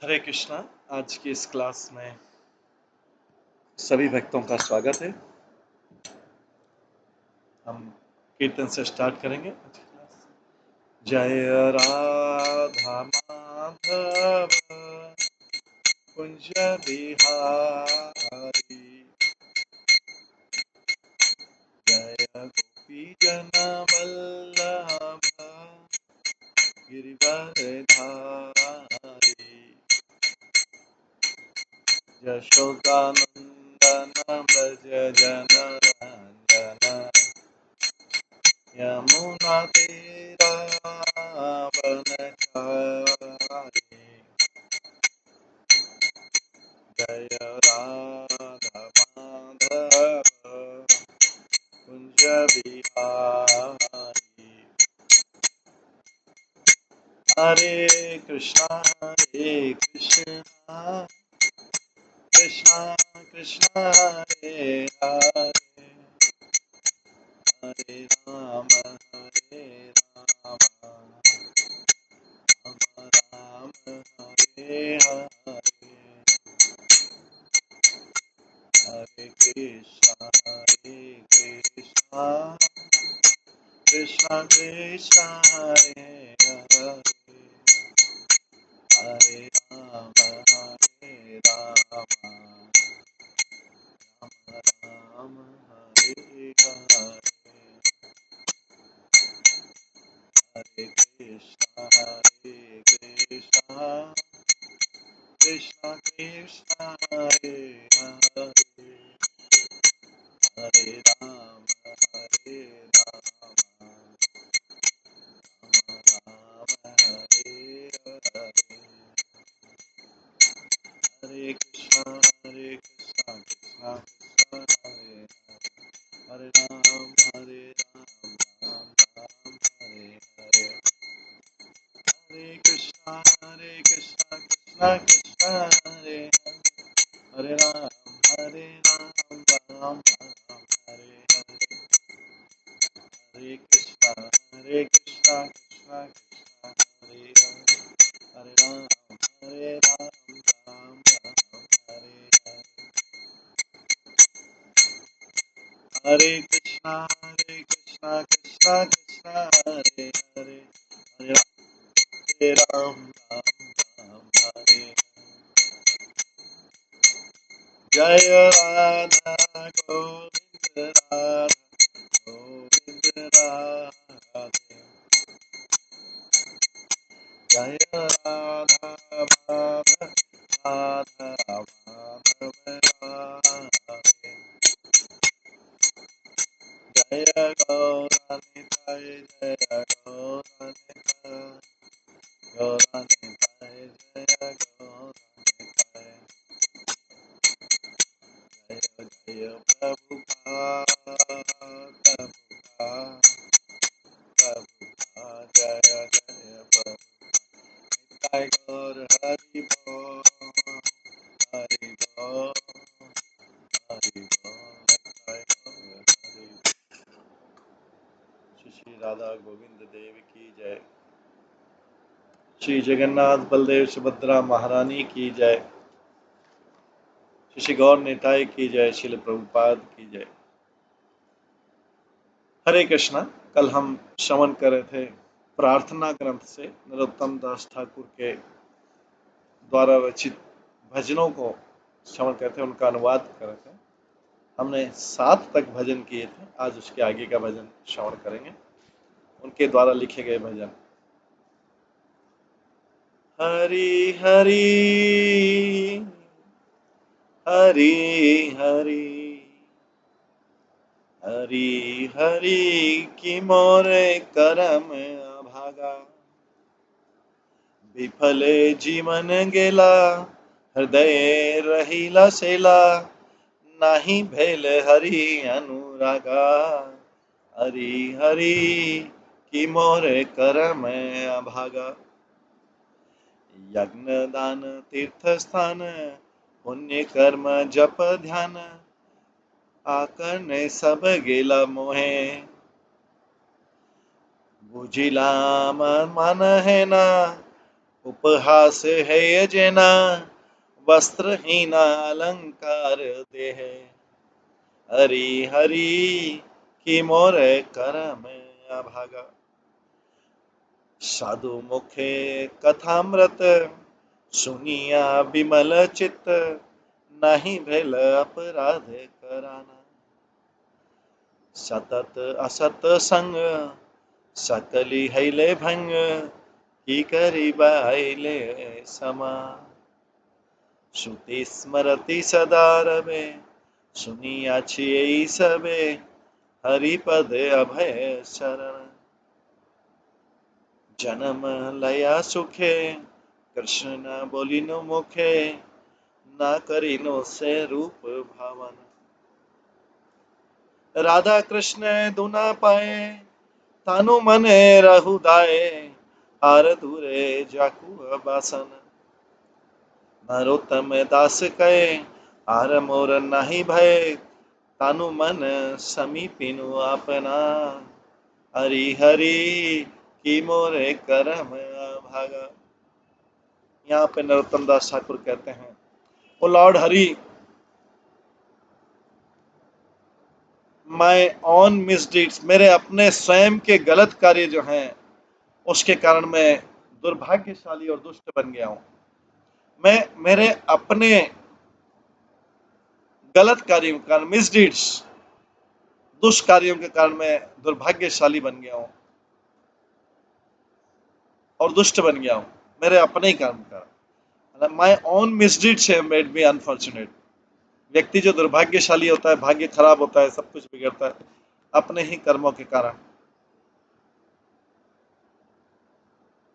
हरे कृष्णा। आज की इस क्लास में सभी भक्तों का स्वागत है। हम कीर्तन से स्टार्ट करेंगे आज की क्लास। जय राधा माधव कुंज बिहारी, जय गोपी जन वल्लभ गिरिवर धारी, यशोदानंदन व्रज जन रंजन, यमुना तीरावनचारी, जय राधा माधव कुंज बिहारी। हरे कृष्णा कृष्णा कृष्णा हरे हरे, हरे राम राम राम हरे हरे, हरे कृष्णा कृष्णा कृष्णा हरे हरे, हरे राम राम राम हरे हरे, हरे कृष्णा कृष्णा कृष्णा हरे हरे, हरे राम राम हरे हरे, हरे कृष्णा कृष्णा कृष्णा हरे हरे, हरे राम राम हरे हरे, हरे कृष्णा कृष्णा कृष्णा हरे हरे, हरे राम राम हरे हरे, हरे कृष्णा कृष्णा कृष्णा हरे हरे, हरे राम राम हरे हरे, हरे कृष्णा कृष्णा कृष्णा हरे हरे, हरे राम राम हरे हरे, जय राधा गोविंद राधे, जय राधा माधव माधव राधे, जय गौरनिताय जय गौरनिताय, गौरनिताय जय गौरनिताय, जय जय प्रभुपाद प्रभुपाद प्रभुपाद, जय जय प्रभुपाद, गौर हरि बोल, हरि बोल, हरि बोल, जय गौर हरि। श्री राधा गोविंद देव की जय, श्री जगन्नाथ बलदेव सुभद्रा महारानी की जय, श्री गौर निताय की जय, श्रील प्रभुपाद की जय। हरे कृष्णा। कल हम श्रवण कर रहे थे प्रार्थना ग्रंथ से नरोत्तम दास ठाकुर के द्वारा रचित भजनों को श्रवण कर रहे थे, उनका अनुवाद कर रहे थे। हमने 7 तक भजन किए थे, आज उसके आगे का भजन श्रवण करेंगे, उनके द्वारा लिखे गए भजन। हरि हरि हरि हरि, हरि हरि की मोरे करम अभागा, विफले जीवन गेला हृदय रहिला सेला, नाही भेल हरि अनुरागा, हरि हरि की मोरे करम अभागा, यज्ञ दान तीर्थ स्थान पुण्य कर्म जप ध्यान, आकर्णे सब गेला मोहे, बुझिला मन है ना उपहास है ये जेना, वस्त्रहीना अलंकार देह। हरि हरि की मोर करम अभागा। साधु मुखे कथामृत, सुनिया विमल चित्त। नहीं भेल अपराध कराना। सतत असत संग, सकली हैले भंग। की करी बाइले समा। श्रुति स्मरति सदा रवे, सुनिया छियै सबे। हरिपद अभय शरण। जन्म लया सुखे, कृष्ण बोलिनो मुखे। ना करिनो से रूप भावन। राधा कृष्ण दुना पाए, तानु मने रहु दाए। हार दूरे जाकू बासन। नरोत्तम दास कहे, हार मोर नहीं भय। तानु मन समीपिनु अपना। हरि हरि की मोरे करम भागा। यहाँ पे नरोत्तम दास ठाकुर कहते हैं, O Lord Hari, my own misdeeds, मेरे अपने स्वयं के गलत कार्य जो हैं उसके कारण मैं दुर्भाग्यशाली और दुष्ट बन गया हूं। मैं मेरे अपने गलत कार्यों के कारण, मिसडीड्स, दुष्कार्यों के कारण मैं दुर्भाग्यशाली बन गया हूं और दुष्ट बन गया हूं, मेरे अपने ही कर्म का। My own misdeeds have made me unfortunate. व्यक्ति जो दुर्भाग्यशाली होता है, भाग्य खराब होता है, सब कुछ बिगड़ता है अपने ही कर्मों के कारण।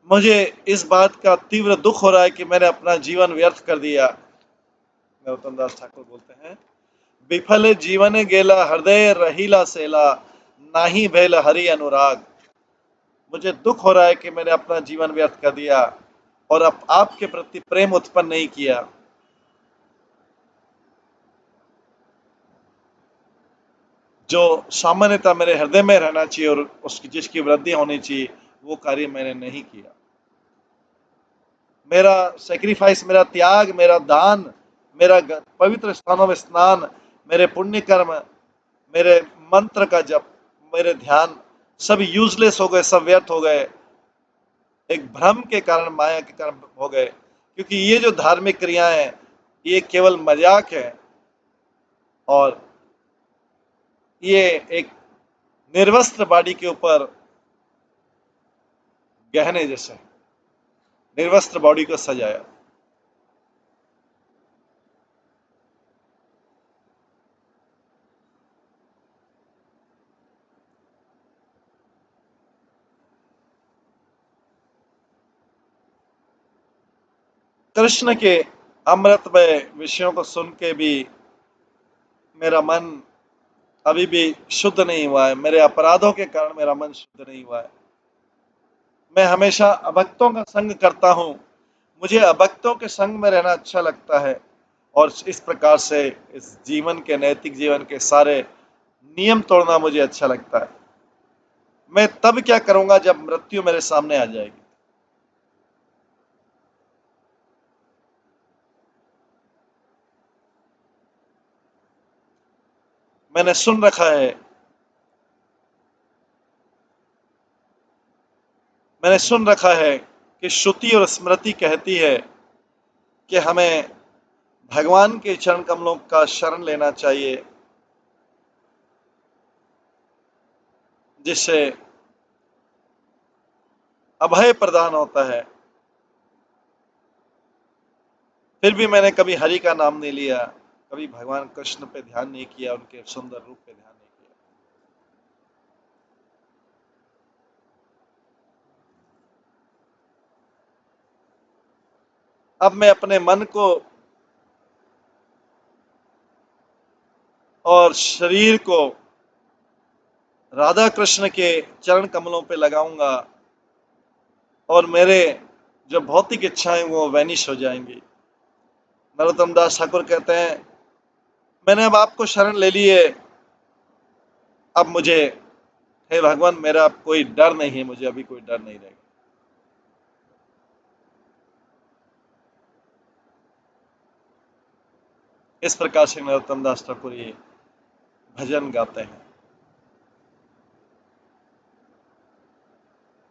मुझे इस बात का तीव्र दुख हो रहा है कि मैंने अपना जीवन व्यर्थ कर दिया। गौतम दास ठाकुर बोलते हैं, विफल जीवन गेला, हृदय रहीला सेला। नाही भेल हरि अनुराग। मुझे दुख हो रहा है कि मैंने अपना जीवन व्यर्थ कर दिया और अब आपके प्रति प्रेम उत्पन्न नहीं किया। जो सामान्यता मेरे हृदय में रहना चाहिए और उसकी जिसकी वृद्धि होनी चाहिए, वो कार्य मैंने नहीं किया। मेरा सेक्रीफाइस, मेरा त्याग, मेरा दान, मेरा पवित्र स्थानों में स्नान, मेरे पुण्य कर्म, मेरे मंत्र का जप, मेरे ध्यान, सब यूजलेस हो गए, सब व्यर्थ हो गए। एक भ्रम के कारण, माया के कारण हो गए, क्योंकि ये जो धार्मिक क्रियाएं हैं ये केवल मजाक है और ये एक निर्वस्त्र बॉडी के ऊपर गहने जैसे, निर्वस्त्र बॉडी को सजाया। कृष्ण के अमृतमय विषयों को सुन के भी मेरा मन अभी भी शुद्ध नहीं हुआ है। मेरे अपराधों के कारण मेरा मन शुद्ध नहीं हुआ है। मैं हमेशा अभक्तों का संग करता हूँ। मुझे अभक्तों के संग में रहना अच्छा लगता है और इस प्रकार से इस जीवन के, नैतिक जीवन के सारे नियम तोड़ना मुझे अच्छा लगता है। मैं तब क्या करूंगा जब मृत्यु मेरे सामने आ जाएगी। मैंने सुन रखा है, मैंने सुन रखा है कि श्रुति और स्मृति कहती है कि हमें भगवान के चरण कमलों का शरण लेना चाहिए, जिससे अभय प्रदान होता है। फिर भी मैंने कभी हरि का नाम नहीं लिया, कभी भगवान कृष्ण पे ध्यान नहीं किया, उनके सुंदर रूप पे ध्यान नहीं किया। अब मैं अपने मन को और शरीर को राधा कृष्ण के चरण कमलों पे लगाऊंगा और मेरे जो भौतिक इच्छाएं वो वैनिश हो जाएंगी। नरोत्तम दास ठाकुर कहते हैं, मैंने अब आपको शरण ले ली है, अब मुझे, हे भगवान, मेरा कोई डर नहीं है, मुझे अभी कोई डर नहीं रहेगा। इस प्रकार से नरोत्तम दास ठाकुर ये भजन गाते हैं।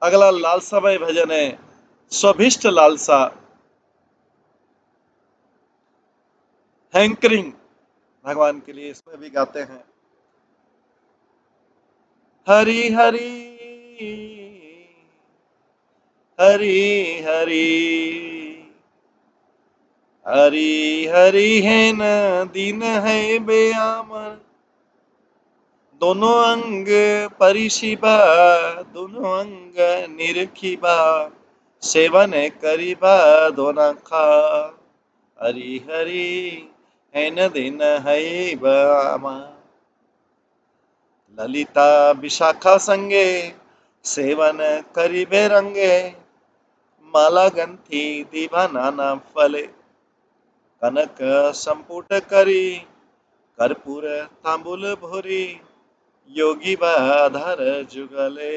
अगला लालसामय भजन है स्वभिष्ट लालसा, हैंकरिंग भगवान के लिए, इसमें भी गाते हैं हरि हरि हरि हरि हरि हरि है न दीन है बेआमर, दोनों अंग परिशिबा दोनों अंग निरखिबा, सेवन करिबा दोना खा, हरि हरि है न दिन है बामा, ललिता विशाखा संगे सेवन करिबे रंगे, माला गंथी दिभा नाना फले, कनक संपुट करी कर्पूर तांबुल भोरी, योगी बाधर जुगले,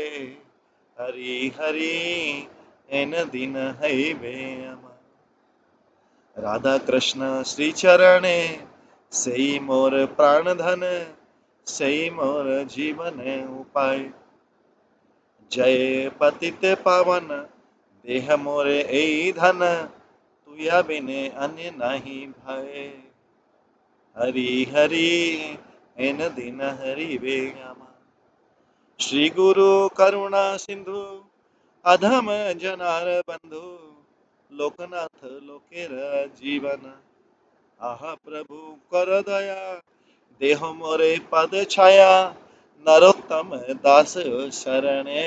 हरि हरि एन दिन है बेअमा, राधा कृष्ण श्री चरणे सई मोर प्राण धन, सई मोर जीवन उपाय, जय पतित पावन देह मोरे ए धन, तुया बिने अन्य नहीं भय, हरि हरि एन दिन हरि बेअमा, श्री गुरु करुणा सिंधु अधम जनार बंधु, लोकनाथ लोकेर जीवन, आहा प्रभु कर दया देह मोरे पद छाया, नरोत्तम दास शरणे,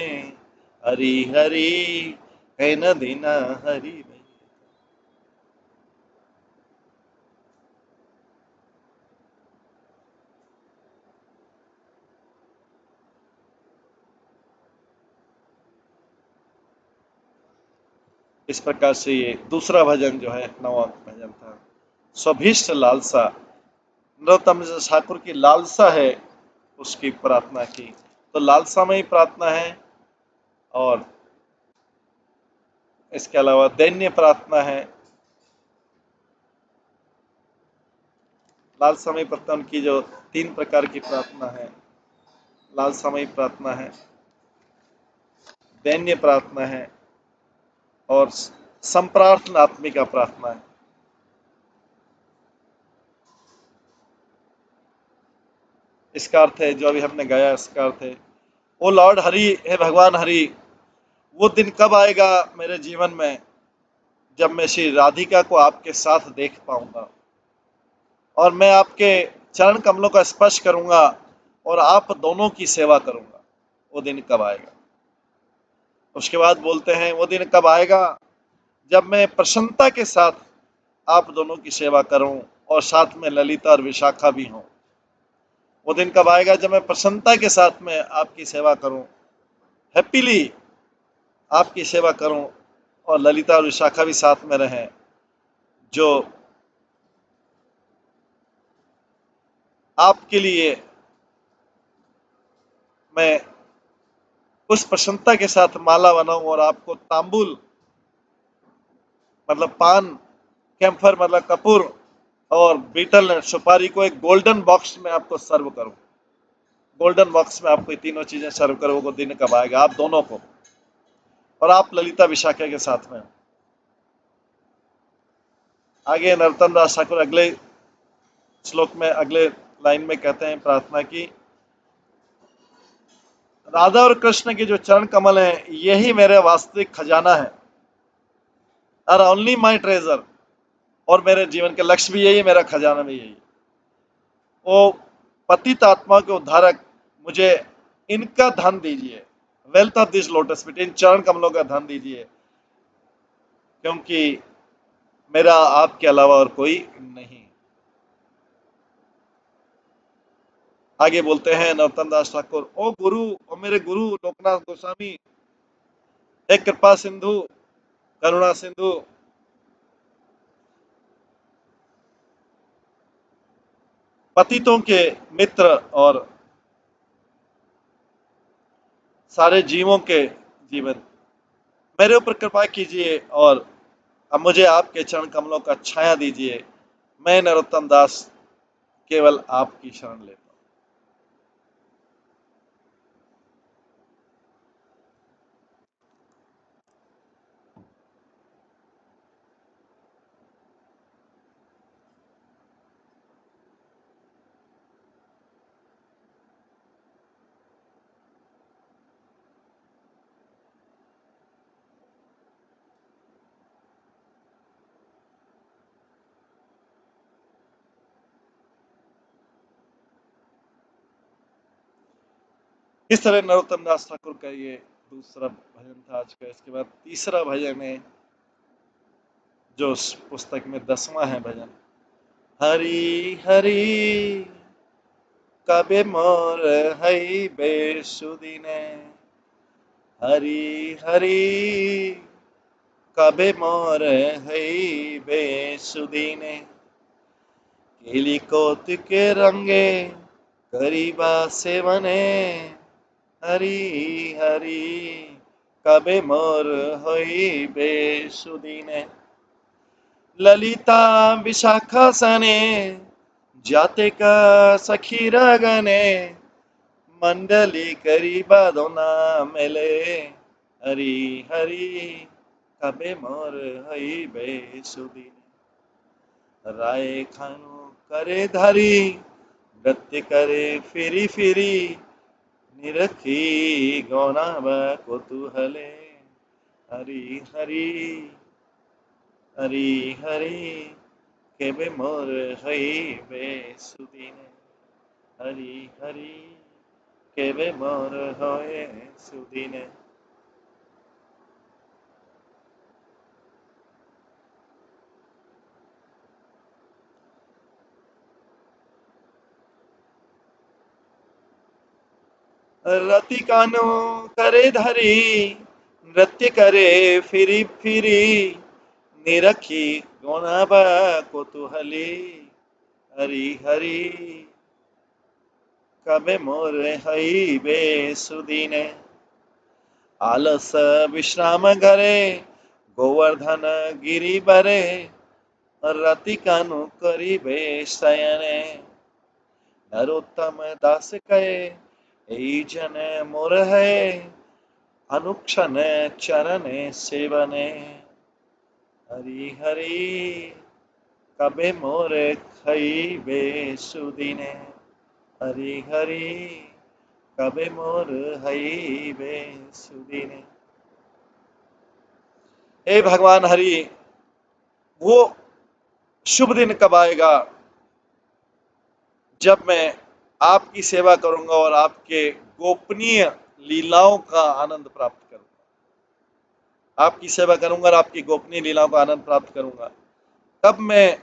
हरि हरि एन दिन हरि। इस प्रकार से ये दूसरा भजन जो है नवा भजन था स्वभिष्ट लालसा, नरोत्तम ठाकुर की लालसा है उसकी प्रार्थना की, तो लालसा में ही प्रार्थना है, और इसके अलावा दैन्य प्रार्थना है। लालसा में प्रार्थना की जो 3 प्रकार की प्रार्थना है, लालसा में प्रार्थना है, दैन्य प्रार्थना है और संप्रार्थनात्मिका प्रार्थना है। इसका अर्थ है जो अभी हमने गाया, इसका अर्थ है ओ लॉर्ड हरि, हे भगवान हरि, वो दिन कब आएगा मेरे जीवन में जब मैं श्री राधिका को आपके साथ देख पाऊंगा और मैं आपके चरण कमलों का स्पर्श करूंगा और आप दोनों की सेवा करूंगा, वो दिन कब आएगा। उसके बाद बोलते हैं वो दिन कब आएगा जब मैं प्रसन्नता के साथ आप दोनों की सेवा करूं और साथ में ललिता और विशाखा भी हों। वो दिन कब आएगा जब मैं प्रसन्नता के साथ में आपकी सेवा करूं, हैप्पीली आपकी सेवा करूं और ललिता और विशाखा भी साथ में रहें, जो आपके लिए मैं उस प्रसन्नता के साथ माला बनाऊं और आपको तांबुल मतलब पान, कैम्फर मतलब कपूर और बीटल सुपारी को एक गोल्डन बॉक्स में आपको सर्व करूं, गोल्डन बॉक्स में आपको ये तीनों चीजें सर्व करो। वो दिन कब आएगा आप दोनों को, और आप ललिता विशाखा के साथ में। आगे नरोत्तम दास ठाकुर अगले श्लोक में अगले लाइन में कहते हैं प्रार्थना की, राधा और कृष्ण के जो चरण कमल हैं यही मेरे वास्तविक खजाना है, आर ओनली माई ट्रेजर, और मेरे जीवन के लक्ष्य भी यही है, मेरा खजाना भी यही। वो पतित आत्मा के उद्धारक, मुझे इनका धन दीजिए, wealth of this lotus feet, इन चरण कमलों का धन दीजिए, क्योंकि मेरा आपके अलावा और कोई नहीं। आगे बोलते हैं नरोत्तम दास ठाकुर, ओ गुरु, ओ मेरे गुरु लोकनाथ गोस्वामी, एक कृपा सिंधु, करुणा सिंधु, पतितों के मित्र और सारे जीवों के जीवन, मेरे ऊपर कृपा कीजिए और अब मुझे आपके चरण कमलों का छाया दीजिए। मैं नरोत्तम दास केवल आपकी शरण लेता हूं। इस तरह नरोत्तम दास ठाकुर का ये दूसरा भजन था आज का। इसके बाद तीसरा भजन है जो उस पुस्तक में 10वां है भजन, हरि हरि कबे मोर हई बेसुदीने, हरि हरि कबे मोर हई बेसुदीने, केली कोत के रंगे करीबा सेवने, हरि हरि कबे मोर हई बेसुदीने, ललिता विशाखा सने जाते का सखी रगने, मंडली करीबा दोना मेले, हरि हरि कबे मोर हई बेसुदीने, राय खानु करे धारी नृत्य करे फिरी फिरी, निरखी गौना कुतूहले, हरि हरि हरि हरि केबे मोर हई बेसुदीने, हरि हरि केबे मोर होए सुदीने। रति कानो करे धरी नृत्य करे फिरी फिरी, निरखी गौना कुतूहली, हरि हरि कबे मोर हई बेसुदीने, आलस विश्राम घरे गोवर्धन गिरी बरे, रति कानु करिबे शयने, नरोत्तम दास कहे एई जन मोर है, अनुक्षण चरण सेवने, हरि हरि कबे मोर खई बेसुदीने, हरि हरि कबे मोर हई बेसुदीने। हे भगवान हरि, वो शुभ दिन कब आएगा जब मैं आपकी सेवा करूंगा और आपके गोपनीय लीलाओं का आनंद प्राप्त करूंगा, आपकी सेवा करूंगा और आपकी गोपनीय लीलाओं का आनंद प्राप्त करूंगा। तब मैं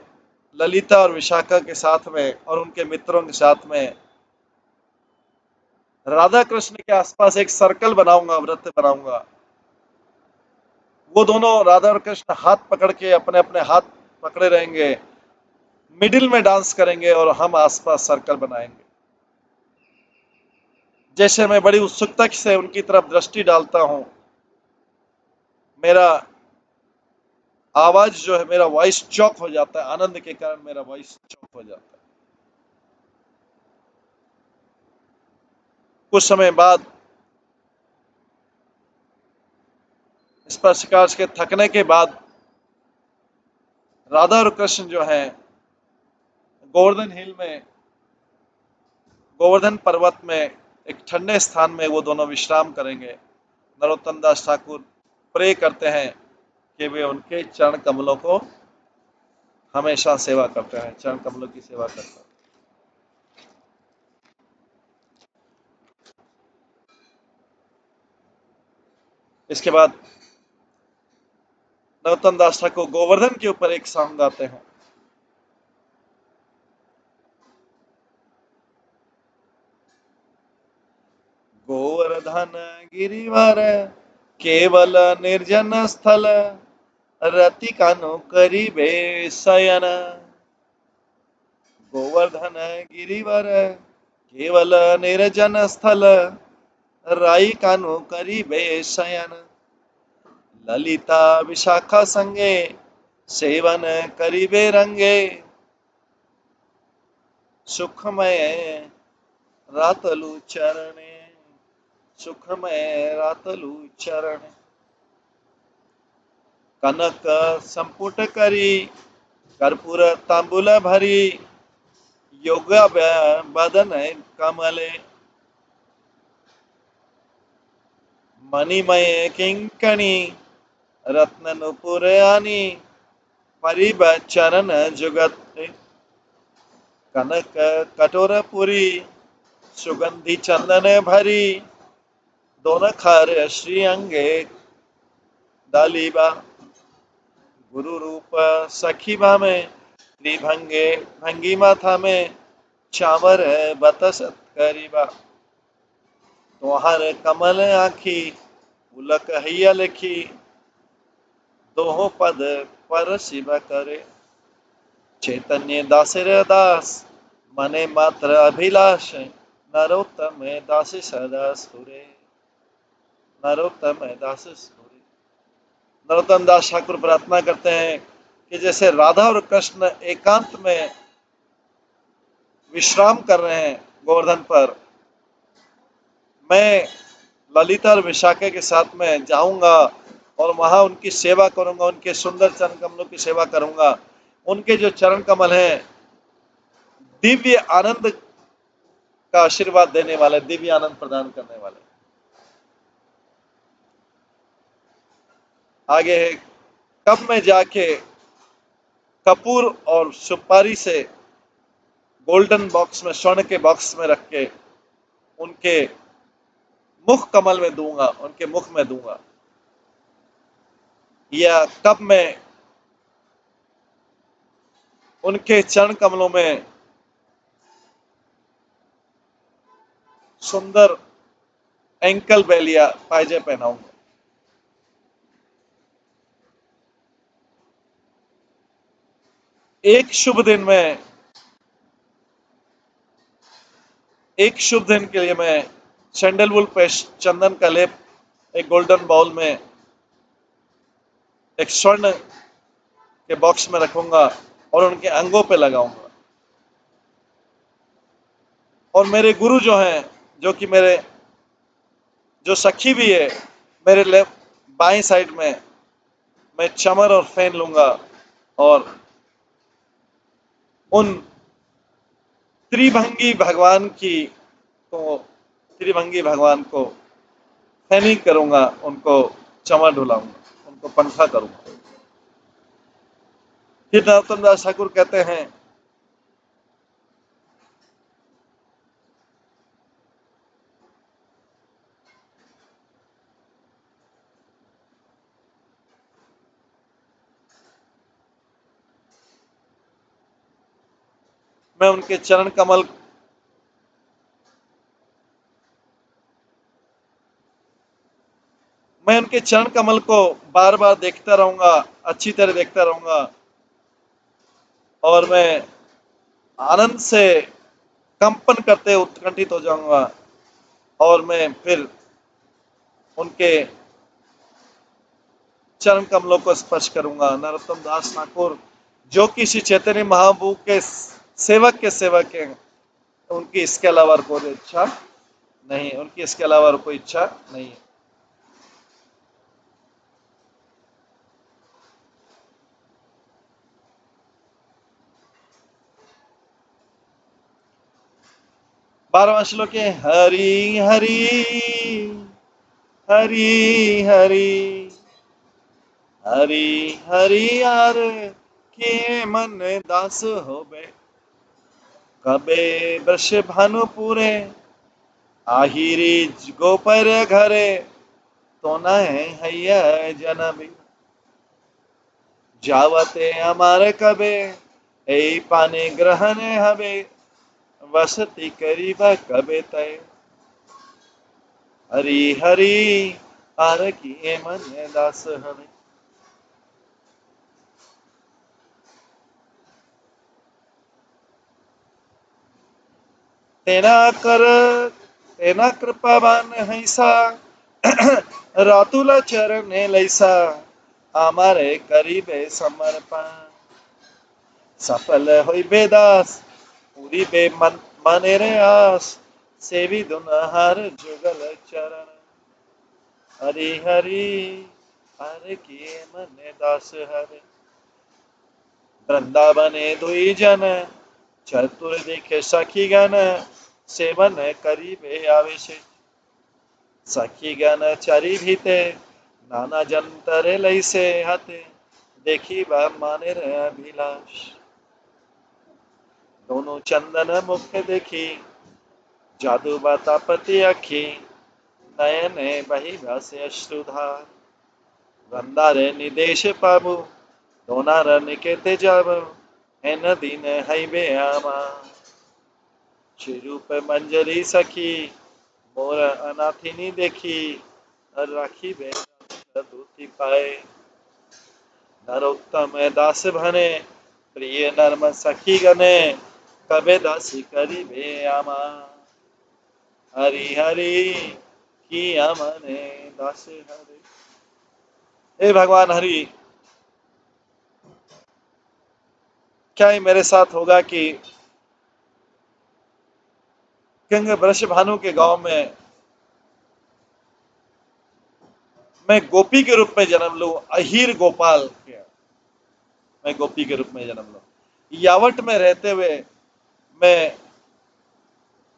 ललिता और विशाखा के साथ में और उनके मित्रों के साथ में राधा कृष्ण के आसपास एक सर्कल बनाऊंगा, वृत्त बनाऊंगा। वो दोनों राधा और कृष्ण हाथ पकड़ के अपने अपने हाथ पकड़े रहेंगे, मिडिल में डांस करेंगे और हम आसपास सर्कल बनाएंगे। जैसे मैं बड़ी उत्सुकता से उनकी तरफ दृष्टि डालता हूं, मेरा आवाज जो है, मेरा वॉइस चौक हो जाता है, आनंद के कारण मेरा वॉइस चौक हो जाता है। कुछ समय बाद इस प्रकार के थकने के बाद राधा और कृष्ण जो है गोवर्धन हिल में, गोवर्धन पर्वत में एक ठंडे स्थान में वो दोनों विश्राम करेंगे। नरोत्तम दास ठाकुर प्रे करते हैं कि वे उनके चरण कमलों को हमेशा सेवा करते हैं, चरण कमलों की सेवा करते हैं। इसके बाद नरोत्तम दास ठाकुर गोवर्धन के ऊपर एक सॉन्ग गाते हैं, गोवर्धन गिरिवर केवल निर्जन स्थल, रति कानु करिबे शयन, गोवर्धन गिरिवर केवल निर्जन स्थल, राई कानु करिबे शयन, ललिता विशाखा संगे सेवन करिबे रंगे, सुखमय रातलु चरणे, सुखमय रातलु चरणे। कनक संपुट करी, कर्पूर तांबूल भरी, योग बदन कमले, मणिमय किंकणी रत्न नुपुरानी, परिब चरण जुगत। कनक कटोर पुरी, सुगंधि चंदन भरी, दोनों खार श्री अंगे डालीबा। गुरु रूप सखी भामे, त्रिभंगे भंगी माथा में, चावर बतसत करीबा। तोहर कमल आखी, उलक हैया लिखी, दोहो पद पर शिव करे। चैतन्य दासर दास, मने मात्र अभिलाष, नरोत्तम दास सदा सुरे, नरोत्तम दास सुरे। नरोत्तम दास ठाकुर प्रार्थना करते हैं कि जैसे राधा और कृष्ण एकांत में विश्राम कर रहे हैं गोवर्धन पर, मैं ललिता और विशाखा के साथ में जाऊंगा और वहां उनकी सेवा करूंगा, उनके सुंदर चरण कमलों की सेवा करूंगा। उनके जो चरण कमल हैं दिव्य आनंद का आशीर्वाद देने वाले, दिव्य आनंद प्रदान करने वाले। आगे है, कब मैं जाके कपूर और सुपारी से गोल्डन बॉक्स में, स्वर्ण के बॉक्स में रख के उनके मुख कमल में दूंगा, उनके मुख में दूंगा, या कब मैं उनके चरण कमलों में सुंदर एंकल बेलिया पायजे पहनाऊंगा। एक शुभ दिन में, एक शुभ दिन के लिए मैं सैंडलवुड पेस्ट चंदन का लेप एक गोल्डन बाउल में एक स्वर्ण के बॉक्स में रखूंगा और उनके अंगों पे लगाऊंगा। और मेरे गुरु जो हैं, जो कि मेरे जो सखी भी है, मेरे लेफ्ट बाएं साइड में मैं चमर और फैन लूंगा और उन त्रिभंगी भगवान की को त्रिभंगी भगवान को फैनी करूंगा, उनको चमर डुलाऊंगा, उनको पंखा करूंगा। फिर नरोत्तम दास ठाकुर कहते हैं, मैं उनके चरण कमल मैं उनके चरण कमल को बार बार देखता रहूंगा, अच्छी तरह देखता रहूंगा, और मैं आनंद से कंपन करते उत्कंठित हो जाऊंगा। और मैं फिर उनके चरण कमलों को स्पर्श करूंगा। नरोत्तम दास ठाकुर जो कि श्री चैतन्य महाप्रभु के सेवक हैं, उनकी इसके अलावा कोई इच्छा नहीं, उनकी इसके अलावा कोई इच्छा नहीं है। बारहवां श्लोक है, हरि हरि हरि हरि हरि हरि यार के मन दास होबे, कबे वृष भानुपुरे, आहिरी गोपर घरे, तो न हैया जनबी। जावते अमार कबे, ए पाने ग्रहण हबे, वसति करीब कबे तय। हरि हरि आर किए मन दास हमें। तेना कर तेना कृपावान हैसा, रातुला चरण लैसा, आमारे करीबे समर्पण। सफल होइबे दास, पूरी बे मन मनेरे आस सेवी दुन हर जुगल चरण हरि हरि हर किए मन दास हरे वृंदावने दुई जन चतुर देखे सखी गण सेवन करीबे आवेश सखी गण चरी भीते नाना जंतर लैसे हते देखी बा माने अभिलाष दोनों चंदन मुख देखी जादू बतापति अखी नयन बही भासे अश्रुधार वंदारे निदेश पाबु दोनार निकेते जाब एन दिन हईबे आमा श्री रूप मंजरी सखी मोर अनाथिनी देखी राखी बे दूती पाए नरोत्तम दास भने प्रिय नर्म सखी गने कबे दासी करी बे आमा हरि हरि किया मने दास हरे। हे भगवान हरि, क्या ही मेरे साथ होगा कि किंग वृषभानु के गांव में मैं गोपी के रूप में जन्म लूं, अहीर गोपाल के मैं गोपी के रूप में जन्म लूं, यावट में रहते हुए मैं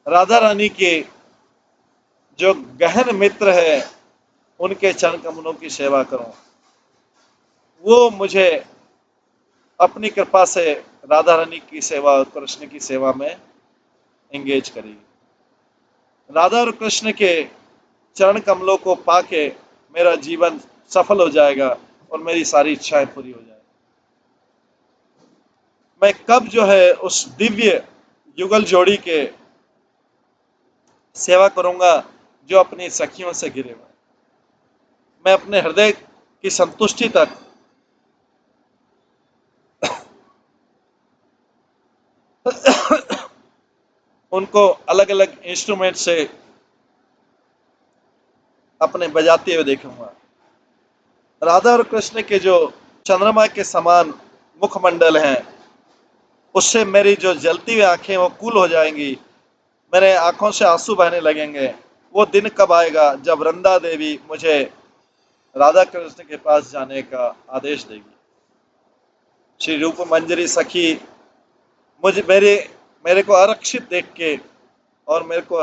राधा रानी के जो गहन मित्र है उनके चरण कमलों की सेवा करूं, वो मुझे अपनी कृपा से राधा रानी की सेवा और कृष्ण की सेवा में एंगेज करेगी। राधा और कृष्ण के चरण कमलों को पाके मेरा जीवन सफल हो जाएगा और मेरी सारी इच्छाएं पूरी हो जाएगी। मैं कब जो है उस दिव्य युगल जोड़ी के सेवा करूंगा जो अपनी सखियों से घिरे हुए, मैं अपने हृदय की संतुष्टि तक उनको अलग अलग इंस्ट्रूमेंट से अपने बजाते हुए देखूंगा। राधा और कृष्ण के जो चंद्रमा के समान मुखमंडल हैं, उससे मेरी जो जलती हुई आंखें वो कूल हो जाएंगी, मेरे आंखों से आंसू बहने लगेंगे। वो दिन कब आएगा जब वृंदा देवी मुझे राधा कृष्ण के पास जाने का आदेश देगी। श्री रूप मंजरी सखी मुझे मेरे को आरक्षित देख के और मेरे को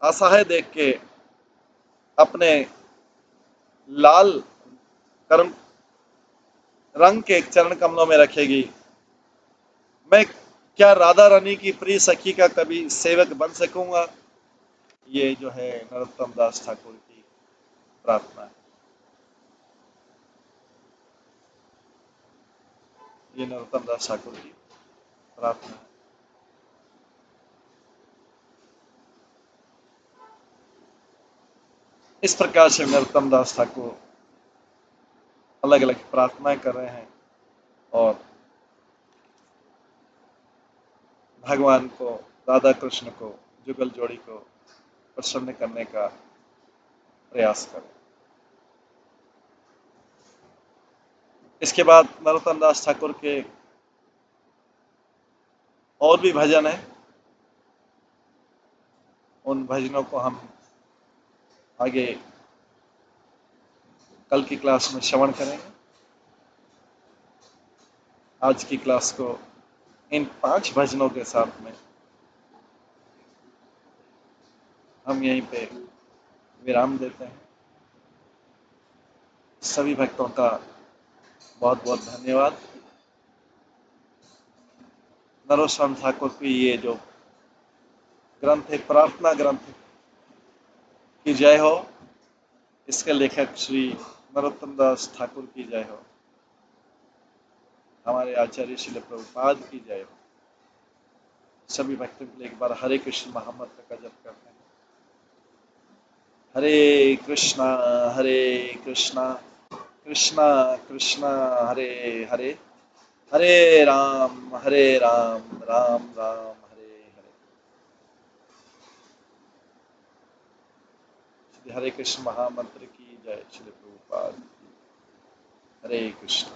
असहाय देख के अपने लाल कर्म रंग के चरण कमलों में रखेगी। मैं क्या राधा रानी की प्रिय सखी का कभी सेवक बन सकूंगा? ये जो है नरोत्तम दास ठाकुर की प्रार्थना है। ये नरोत्तम दास ठाकुर की प्रार्थना है। इस प्रकार से नरोत्तम दास ठाकुर अलग अलग प्रार्थनाएं कर रहे हैं और भगवान को, राधा कृष्ण को, जुगल जोड़ी को प्रसन्न करने का प्रयास कर रहे हैं। इसके बाद नरोत्तम दास ठाकुर के और भी भजन है, उन भजनों को हम आगे कल की क्लास में श्रवण करेंगे। आज की क्लास को इन 5 भजनों के साथ में हम यहीं पे विराम देते हैं। सभी भक्तों का बहुत बहुत धन्यवाद। नरोत्तम ठाकुर की ये जो ग्रंथ है, प्रार्थना ग्रंथ की जय हो। इसके लेखक श्री नरोत्तम दास ठाकुर की जय हो। हमारे आचार्य श्रील प्रभुपाद की जय हो। सभी भक्तों के लिए एक बार हरे कृष्ण महामंत्र का जप करते हैं। हरे कृष्णा कृष्णा कृष्णा हरे हरे, हरे राम राम राम हरे हरे। श्री हरे कृष्ण महामंत्र की जय। श्री प्रभुपाद। हरे कृष्ण।